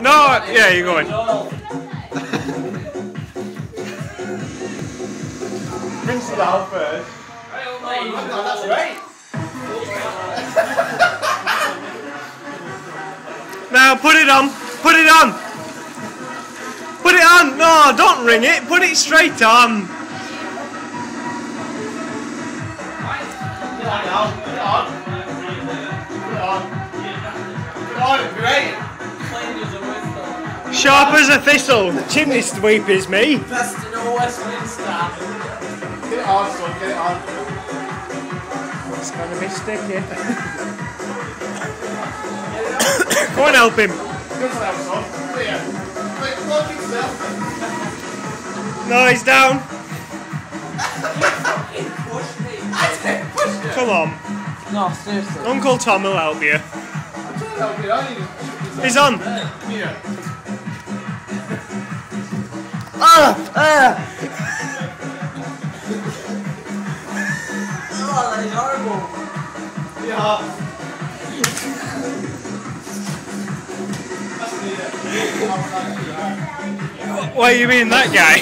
No, yeah, you're going. Rinse it out first. That's great. Now put it on. Put it on. Put it on. No, don't ring it. Put it straight on. Put it on. Put it on. Put it on. Great. Sharp as a thistle. Chimney sweep is me. Best in all Westminster. Get it on, son. Get it on. It's gonna be sticky. Go on, help him. Good for that, son. Clear. Look yourself. No, he's down. I didn't push it. Come on. No, seriously. Uncle Tom will help you. I'm trying to help you. I need to. He's on. Here. Oh, that is horrible. Yeah. That's Why are you being that guy?